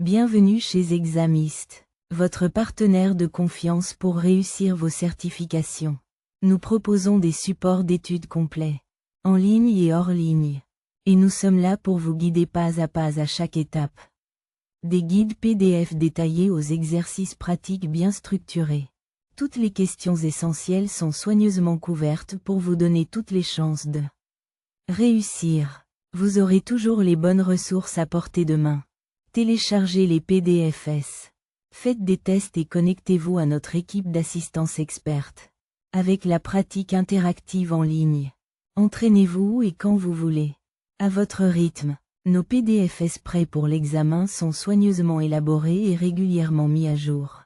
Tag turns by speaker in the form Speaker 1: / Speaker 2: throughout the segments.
Speaker 1: Bienvenue chez Examens, votre partenaire de confiance pour réussir vos certifications. Nous proposons des supports d'études complets, en ligne et hors ligne. Et nous sommes là pour vous guider pas à chaque étape. Des guides PDF détaillés aux exercices pratiques bien structurés. Toutes les questions essentielles sont soigneusement couvertes pour vous donner toutes les chances de réussir. Vous aurez toujours les bonnes ressources à portée de main. Téléchargez les PDFs. Faites des tests et connectez-vous à notre équipe d'assistance experte. Avec la pratique interactive en ligne. Entraînez-vous et quand vous voulez. À votre rythme. Nos PDFs prêts pour l'examen sont soigneusement élaborés et régulièrement mis à jour.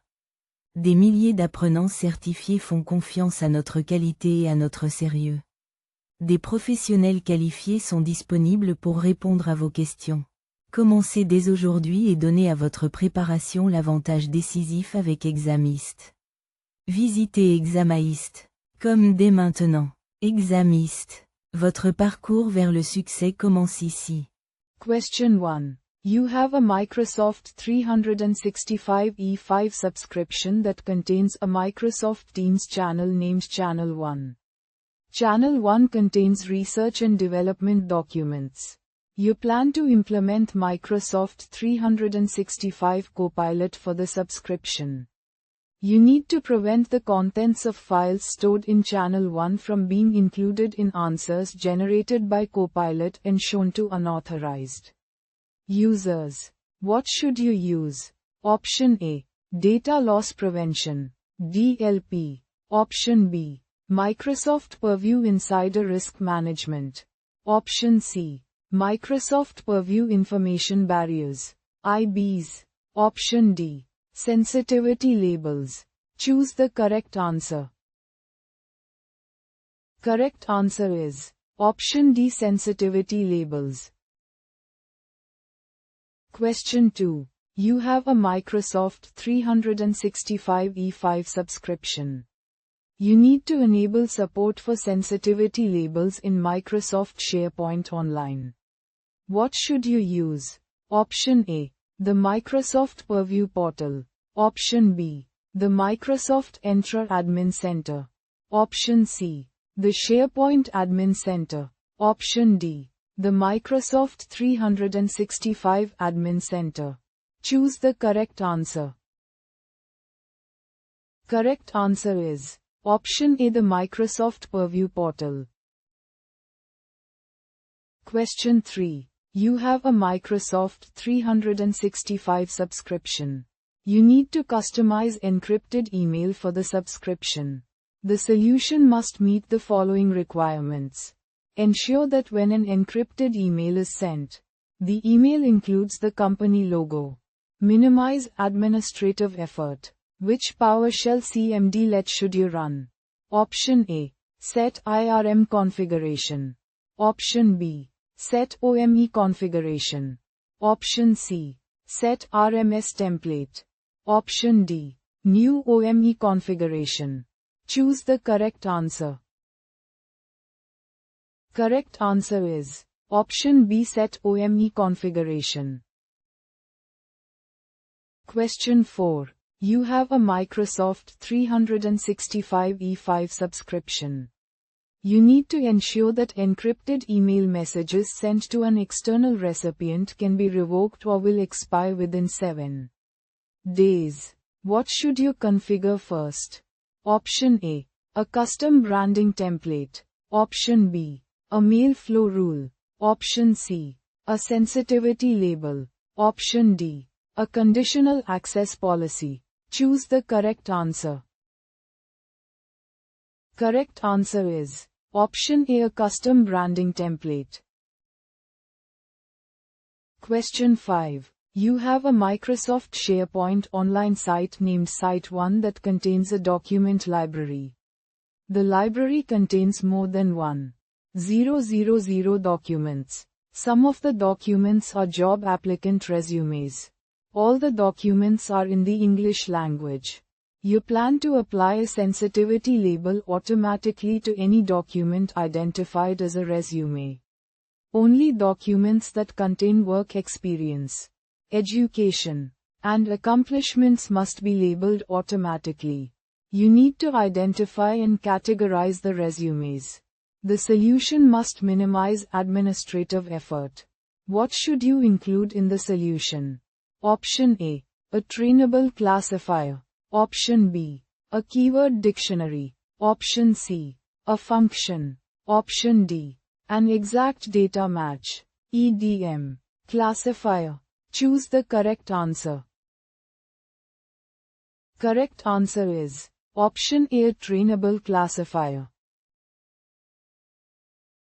Speaker 1: Des milliers d'apprenants certifiés font confiance à notre qualité et à notre sérieux. Des professionnels qualifiés sont disponibles pour répondre à vos questions. Commencez dès aujourd'hui et donnez à votre préparation l'avantage décisif avec Examens. Visitez Examens.com dès maintenant. Examens. Votre parcours vers le succès commence ici.
Speaker 2: Question 1. You have a Microsoft 365 E5 subscription that contains a Microsoft Teams channel named Channel 1. Channel 1 contains research and development documents. You plan to implement Microsoft 365 Copilot for the subscription. You need to prevent the contents of files stored in Channel 1 from being included in answers generated by Copilot and shown to unauthorized users. What should you use? Option A. Data Loss Prevention. DLP. Option B. Microsoft Purview Insider Risk Management. Option C. Microsoft Purview Information Barriers. IBs. Option D. Sensitivity labels. Choose the correct answer. Correct answer is option D, sensitivity labels. Question 2. You have a Microsoft 365 E5 subscription. You need to enable support for sensitivity labels in Microsoft SharePoint Online. What should you use? Option A. The Microsoft Purview Portal. Option B. The Microsoft Entra Admin Center. Option C. The SharePoint Admin Center. Option D. The Microsoft 365 Admin Center. Choose the correct answer. Correct answer is option A, the Microsoft Purview Portal. Question 3. You have a Microsoft 365 subscription. You need to customize encrypted email for the subscription. The solution must meet the following requirements. Ensure that when an encrypted email is sent, the email includes the company logo. Minimize administrative effort. Which PowerShell CMD should you run? Option A. Set IRM configuration. Option B. Set OME configuration. Option C. Set RMS template. Option D. New OME configuration. Choose the correct answer. Correct answer is option B, set OME configuration. Question 4. You have a Microsoft 365 E5 subscription. You need to ensure that encrypted email messages sent to an external recipient can be revoked or will expire within 7 days. What should you configure first? Option A. A custom branding template. Option B. A mail flow rule. Option C. A sensitivity label. Option D. A conditional access policy. Choose the correct answer. Correct answer is option A, a custom branding template. Question 5. You have a Microsoft SharePoint online site named Site 1 that contains a document library. The library contains more than 1,000 documents. Some of the documents are job applicant resumes. All the documents are in the English language. You plan to apply a sensitivity label automatically to any document identified as a resume. Only documents that contain work experience, education, and accomplishments must be labeled automatically. You need to identify and categorize the resumes. The solution must minimize administrative effort. What should you include in the solution? Option A, a trainable classifier. Option B, a keyword dictionary. Option C, a function. Option D, an exact data match. EDM. Classifier. Choose the correct answer. Correct answer is Option A, a trainable classifier.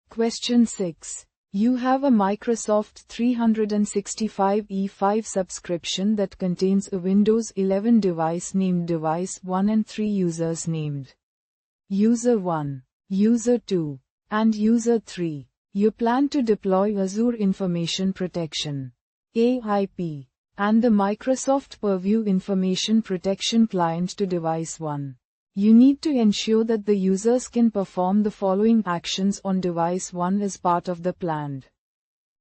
Speaker 2: Question 6. You have a Microsoft 365 E5 subscription that contains a Windows 11 device named Device 1 and 3 users named User 1, User 2, and User 3. You plan to deploy Azure Information Protection (AIP) and the Microsoft Purview Information Protection Client to Device 1. You need to ensure that the users can perform the following actions on Device 1 as part of the planned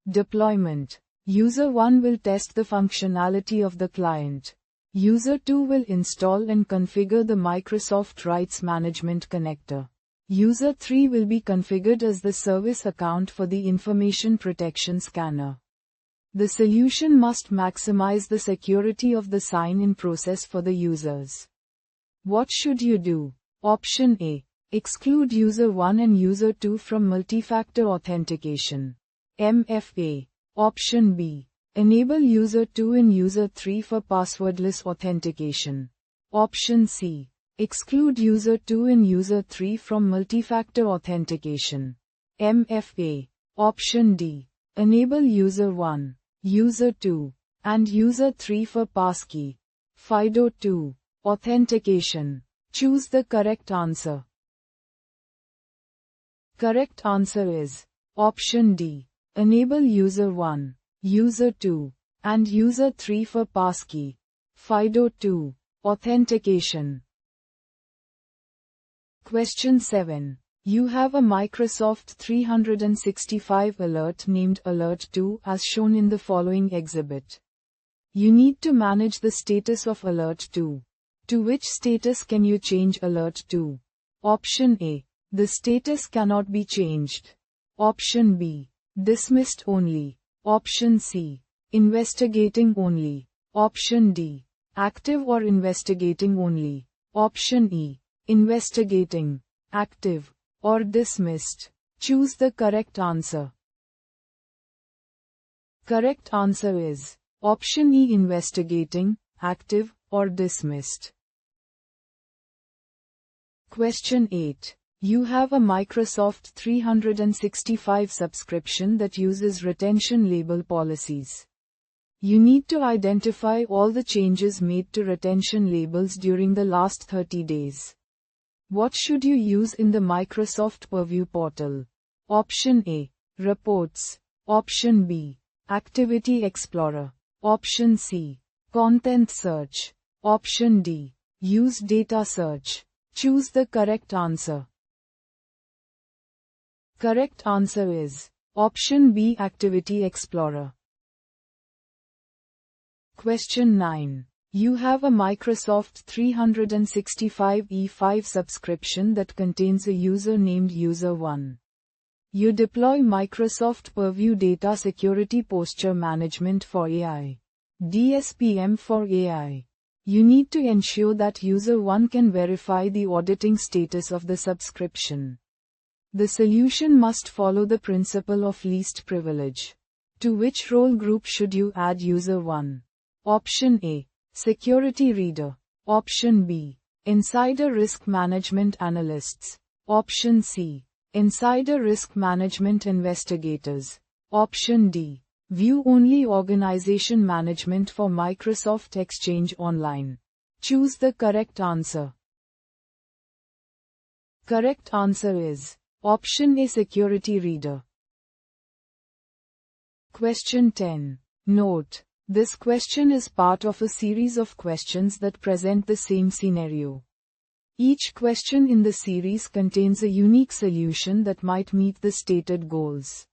Speaker 2: deployment. User 1 will test the functionality of the client. User 2 will install and configure the Microsoft Rights Management Connector. User 3 will be configured as the service account for the information protection scanner. The solution must maximize the security of the sign-in process for the users. What should you do? Option A. Exclude User 1 and User 2 from multi-factor authentication. MFA. Option B. Enable User 2 and User 3 for passwordless authentication. Option C. Exclude User 2 and User 3 from multi-factor authentication. MFA. Option D. Enable User 1, User 2, and User 3 for passkey FIDO2 authentication. Choose the correct answer. Correct answer is Option D. Enable User 1, User 2, and User 3 for passkey FIDO2 authentication. Question 7. You have a Microsoft 365 alert named Alert 2 as shown in the following exhibit. You need to manage the status of Alert 2. To which status can you change Alert 2? Option A. The status cannot be changed. Option B. Dismissed only. Option C. Investigating only. Option D. Active or investigating only. Option E. Investigating, active, or dismissed. Choose the correct answer. Correct answer is Option E, investigating, active, or dismissed. Question 8. You have a Microsoft 365 subscription that uses retention label policies. You need to identify all the changes made to retention labels during the last 30 days. What should you use in the Microsoft Purview portal? Option A. Reports. Option B. Activity Explorer. Option C. Content Search. Option D. Use Data Search. Choose the correct answer. Correct answer is Option B, Activity Explorer. Question 9. You have a Microsoft 365 E5 subscription that contains a user named User 1. You deploy Microsoft Purview Data Security Posture Management for AI. DSPM for AI. You need to ensure that User 1 can verify the auditing status of the subscription. The solution must follow the principle of least privilege. To which role group should you add User 1? Option A. Security Reader. Option B. Insider Risk Management Analysts. Option C. Insider Risk Management Investigators. Option D. View-only organization management for Microsoft Exchange Online. Choose the correct answer. Correct answer is Option A, Security Reader. Question 10. Note: this question is part of a series of questions that present the same scenario. Each question in the series contains a unique solution that might meet the stated goals.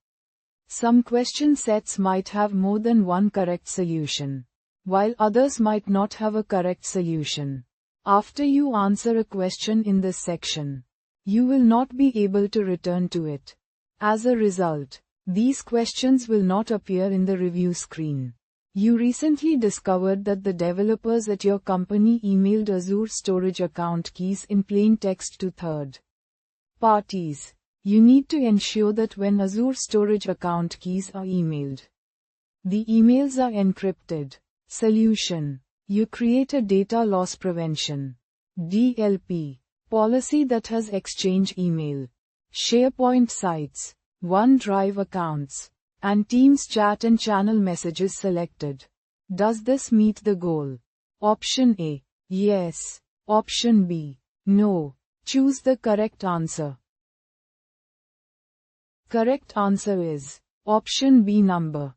Speaker 2: Some question sets might have more than one correct solution, while others might not have a correct solution. After you answer a question in this section, you will not be able to return to it. As a result, these questions will not appear in the review screen. You recently discovered that the developers at your company emailed Azure storage account keys in plain text to third parties. You need to ensure that when Azure storage account keys are emailed, the emails are encrypted. Solution: you create a data loss prevention (DLP) policy that has Exchange email, SharePoint sites, OneDrive accounts, and Teams chat and channel messages selected. Does this meet the goal? Option A: yes. Option B: no. Choose the correct answer. Correct answer is option B number.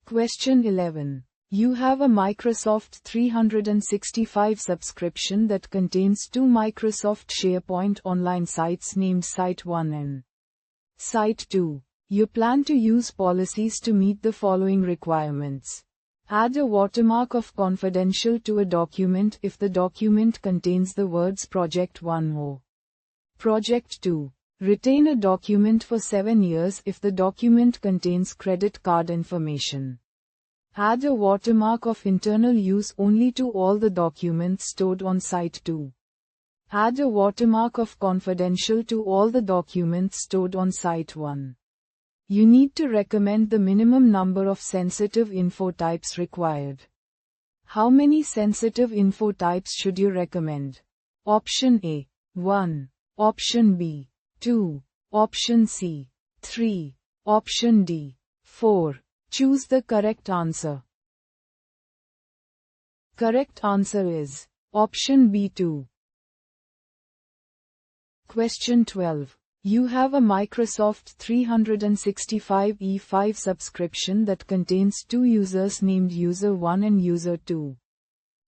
Speaker 2: Question 11. You have a Microsoft 365 subscription that contains two Microsoft SharePoint online sites named Site 1 and Site 2. You plan to use policies to meet the following requirements. Add a watermark of confidential to a document if the document contains the words Project 1 or Project 2. Retain a document for 7 years if the document contains credit card information. Add a watermark of internal use only to all the documents stored on Site 2. Add a watermark of confidential to all the documents stored on Site 1. You need to recommend the minimum number of sensitive info types required. How many sensitive info types should you recommend? Option A: 1. Option B: 2. Option C: 3. Option D: 4. Choose the correct answer. Correct answer is option B: 2. Question 12. You have a Microsoft 365 E5 subscription that contains two users named User 1 and User 2.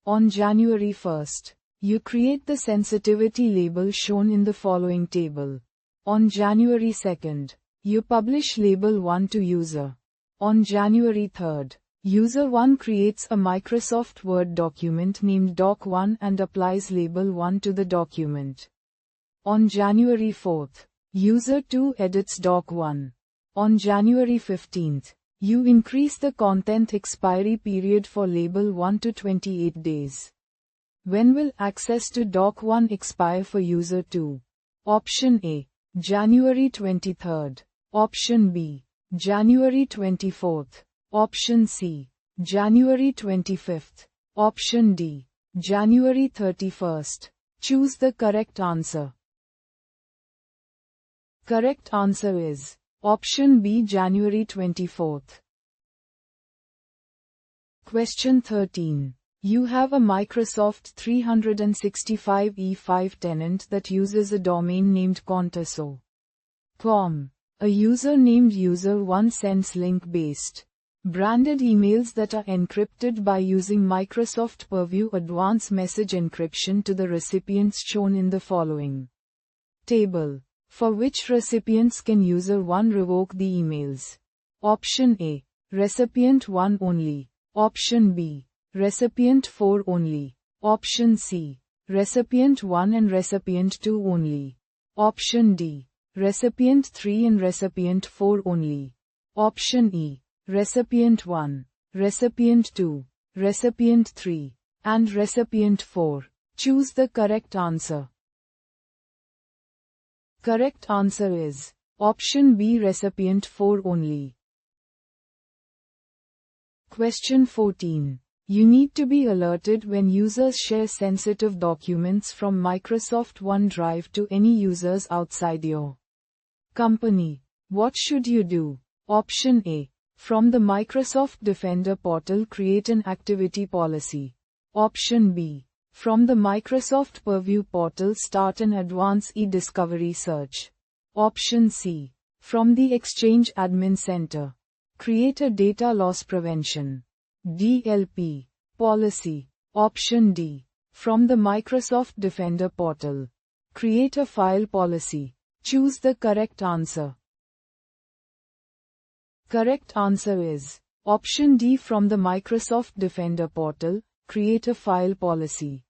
Speaker 2: On January 1st, you create the sensitivity label shown in the following table. On January 2nd, you publish label 1 to user. On January 3rd, User 1 creates a Microsoft Word document named Doc1 and applies label 1 to the document. On January 4th, User 2 edits Doc1. On January 15th, you increase the content expiry period for label 1 to 28 days. When will access to Doc1 expire for User 2? Option A: January 23rd. Option B: January 24th. Option C: January 25th. Option D: January 31st. Choose the correct answer. Correct answer is option B: January 24th. Question 13. You have a Microsoft 365 E5 tenant that uses a domain named contaso.com. A user named User1 sends link-based, branded emails that are encrypted by using Microsoft Purview Advanced Message Encryption to the recipients shown in the following table. For which recipients can User1 revoke the emails? Option A: Recipient 1 only. Option B: Recipient 4 only. Option C: Recipient 1 and Recipient 2 only. Option D: Recipient 3 and Recipient 4 only. Option E: Recipient 1, Recipient 2, Recipient 3, and Recipient 4. Choose the correct answer. Correct answer is option B: Recipient 4 only. Question 14. You need to be alerted when users share sensitive documents from Microsoft OneDrive to any users outside your company. What should you do? Option A: From the Microsoft Defender portal, create an activity policy. Option B: From the Microsoft Purview portal, start an advanced e-discovery search. Option C: From the Exchange Admin Center, create a data loss prevention (DLP) policy. Option D: From the Microsoft Defender portal, create a file policy. Choose the correct answer. Correct answer is option D from the Microsoft Defender portal, create a file policy.